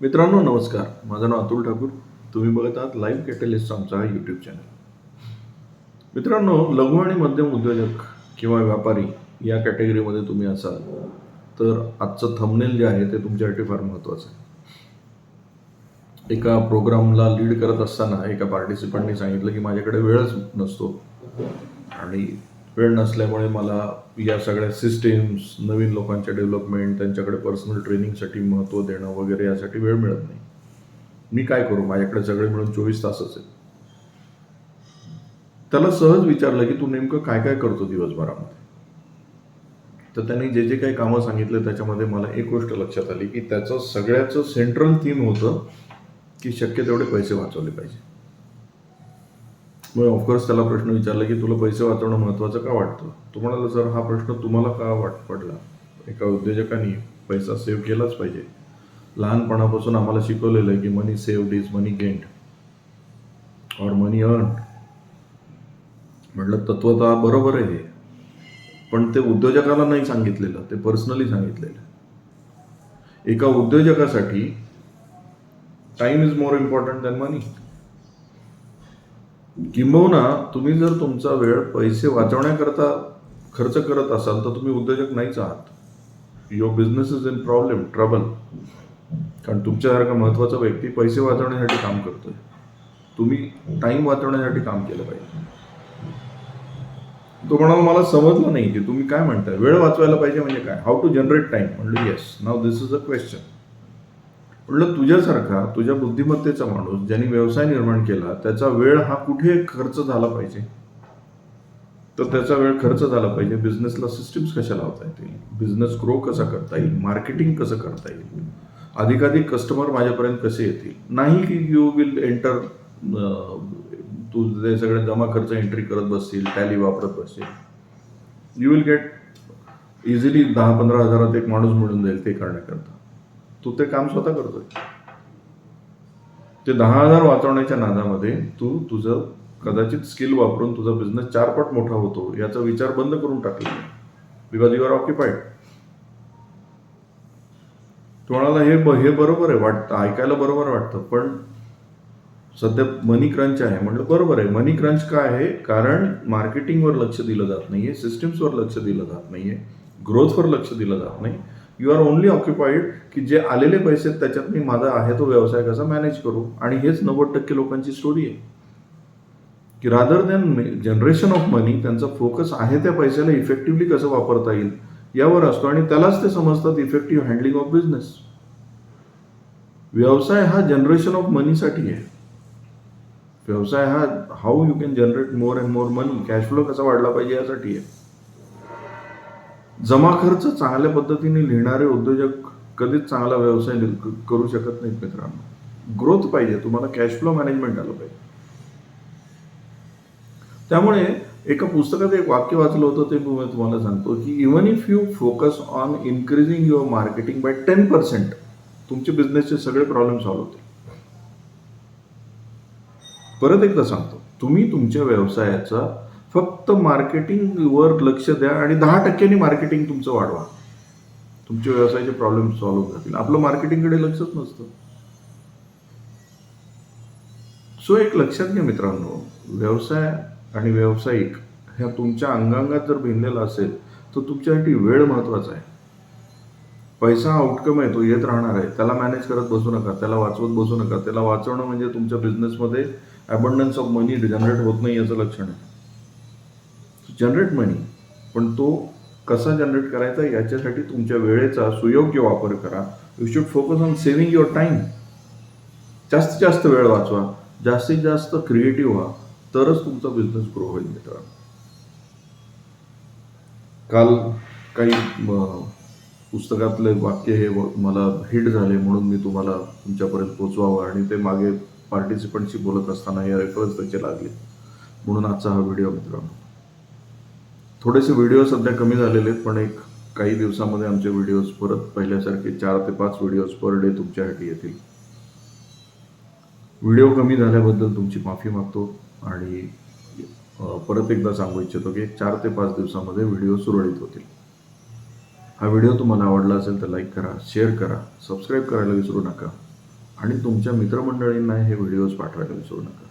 मित्रांनो नमस्कार. माझं नाव अतुल ठाकूर. तुम्ही बघत आहात लाईव्ह कॅटलिस्ट आमचा हा यूट्यूब चॅनल. मित्रांनो, लघु आणि मध्यम उद्योजक किंवा व्यापारी या कॅटेगरीमध्ये तुम्ही असाल तर आजचं थंबनेल जे आहे ते तुमच्यासाठी फार महत्त्वाचं आहे. एका प्रोग्रामला लीड करत असताना एका पार्टिसिपंटने सांगितलं की माझ्याकडे वेळच नसतो आणि वेळ नसल्यामुळे मला या सगळ्या सिस्टीम्स, नवीन लोकांच्या डेव्हलपमेंट, त्यांच्याकडे पर्सनल ट्रेनिंगसाठी महत्त्व देणं वगैरे यासाठी वेळ मिळत नाही. मी काय करू? माझ्याकडे सगळे मिळून 24 तासच आहेत. त्याला सहज विचारलं की तू नेमकं काय काय करतो दिवसभरामध्ये? तर त्यांनी जे जे काही कामं सांगितले त्याच्यामध्ये मला एक गोष्ट लक्षात आली की त्याचं सगळ्याचं सेंट्रल थीम होतं की शक्य तेवढे पैसे वाचवले पाहिजे. मग ऑफकोर्स त्याला प्रश्न विचारला की तुला पैसे वाचवणं महत्त्वाचं का वाटतं? तो म्हणाला, सर हा प्रश्न तुम्हाला का पडला? एका उद्योजकांनी पैसा सेव्ह केलाच पाहिजे. लहानपणापासून आम्हाला शिकवलेलं आहे की मनी सेव्हड इज मनी गेन्ड और मनी अर्न. म्हटलं तत्वतः बरोबर आहे, पण ते उद्योजकाला नाही सांगितलेलं, ते पर्सनली सांगितलेलं. एका उद्योजकासाठी time is more important than money. किंबहुना तुम्ही जर तुमचा वेळ पैसे वाचवण्याकरता खर्च करत असाल तर तुम्ही उद्योजक नाहीच आहात. Your business is in trouble. कारण तुमच्यासारखा महत्त्वाचा व्यक्ती पैसे वाचवण्यासाठी काम करतोय. तुम्ही टाइम वाचवण्यासाठी काम केलं पाहिजे. तो म्हणाला, मला समजलं नाही की तुम्ही काय म्हणताय, वेळ वाचवायला पाहिजे म्हणजे काय? How to generate time? म्हणलं yes, now this is a question. म्हटलं तुझ्यासारखा, तुझ्या बुद्धिमत्तेचा माणूस ज्यांनी व्यवसाय निर्माण केला त्याचा वेळ हा कुठे खर्च झाला पाहिजे? तर त्याचा वेळ खर्च झाला पाहिजे बिझनेसला सिस्टीम्स कशा लावता येतील, बिझनेस ग्रो कसा करता येईल, मार्केटिंग कसं करता येईल, अधिकाधिक कस्टमर माझ्यापर्यंत कसे येतील. नाही की यू विल एंटर, तू ते सगळे जमा खर्च एंट्री करत बसतील, टॅली वापरत बसतील. यू विल गेट इझिली 10-15 हजारात एक माणूस मिळून जाईल ते करण्याकरता. तू ते काम स्वतः करतोय. ते 10,000 वाचवण्याच्या नादामध्ये तू तुझं कदाचित स्किल वापरून तुझा बिझनेस 4 पट मोठा होतो याचा विचार बंद करून टाकला, बिकॉज यू आर ऑक्युपाइड. तो म्हणाला, हे बरोबर आहे, वाटतं ऐकायला बरोबर वाटतं, पण सध्या मनी क्रंच आहे. म्हटलं बरोबर आहे. मनी क्रंच काय आहे? कारण मार्केटिंगवर लक्ष दिलं जात नाहीये, सिस्टीम्सवर लक्ष दिलं जात नाहीये, ग्रोथवर लक्ष दिलं जात नाही. यू आर ओनली ऑक्युपाइड की जे आलेले पैसे त्याच्यात मी माझा आहे तो व्यवसाय कसा मॅनेज करू. आणि हेच 90% लोकांची स्टोरी आहे की रादर दॅन जनरेशन ऑफ मनी त्यांचा फोकस आहे त्या पैशाला इफेक्टिव्हली कसं वापरता येईल यावर असतो. आणि त्यालाच ते समजतात इफेक्टिव्ह हँडलिंग ऑफ बिझनेस. व्यवसाय हा जनरेशन ऑफ मनीसाठी आहे. व्यवसाय हा how you can generate more and more money, cash flow कसा वाढला पाहिजे यासाठी आहे. जमा खर्च चांगल्या पद्धतीने लिहिणारे उद्योजक कधीच चांगला व्यवसाय करू शकत नाहीत मित्रांनो. ग्रोथ पाहिजे, तुम्हाला कॅश फ्लो मॅनेजमेंट आलं पाहिजे. त्यामुळे एका पुस्तकात एक वाक्य वाचलं होतं, ते मी तुम्हाला सांगतो की even if you focus on increasing your marketing bye 10%, तुमचे बिझनेसचे सगळे प्रॉब्लेम सॉल्व्ह होतील. परत एकदा सांगतो, तुम्ही तुमच्या व्यवसायाचा फक्त मार्केटिंगवर लक्ष द्या आणि 10% मार्केटिंग तुमचं वाढवा, तुमचे व्यवसायाचे प्रॉब्लेम सॉल्व्ह जातील. आपलं मार्केटिंगकडे लक्षच नसतं. सो एक लक्षात घ्या मित्रांनो, व्यवसाय आणि व्यावसायिक ह्या तुमच्या अंगांगात जर भिनलेला असेल तर तुमच्यासाठी वेळ महत्त्वाचा आहे. पैसा आउटकम आहे, तो येत राहणार आहे. त्याला मॅनेज करत बसू नका, त्याला वाचवत बसू नका. त्याला वाचवणं म्हणजे तुमच्या बिझनेसमध्ये अबंडन्स ऑफ मनी जनरेट होत नाही याचं लक्षण आहे. जनरेट मनी, पण तो कसा जनरेट करायचा याच्यासाठी तुमच्या वेळेचा सुयोग्य वापर करा. You should focus on saving your time. जास्तीत जास्त वेळ वाचवा, जास्तीत जास्त क्रिएटिव्ह व्हा, तरच तुमचा बिझनेस ग्रो होईल मित्रांनो. काल काही पुस्तकातले वाक्य हे मला हिट झाले म्हणून मी तुम्हाला तुमच्यापर्यंत पोचवावं आणि ते मागे पार्टिसिपंटशी बोलत असताना या रेफरन्स त्याचे लागले म्हणून आजचा हा व्हिडिओ मित्रांनो. थोडेसे व्हिडिओ सध्या कमी झालेले आहेत, पण एक काही दिवसामध्ये आमचे व्हिडिओज परत पहिल्यासारखे 4 ते 5 व्हिडिओज पर डे तुमच्यासाठी येतील. व्हिडिओ कमी झाल्याबद्दल तुमची माफी मागतो आणि परत एकदा सांगू इच्छितो की 4 ते 5 दिवसामध्ये व्हिडिओ सुरळीत होतील. हा व्हिडिओ तुम्हाला आवडला असेल तर लाईक करा, शेअर करा, सबस्क्राईब करायला विसरू नका. आणि तुमच्या मित्रमंडळींना हे व्हिडिओज पाठवायला विसरू नका.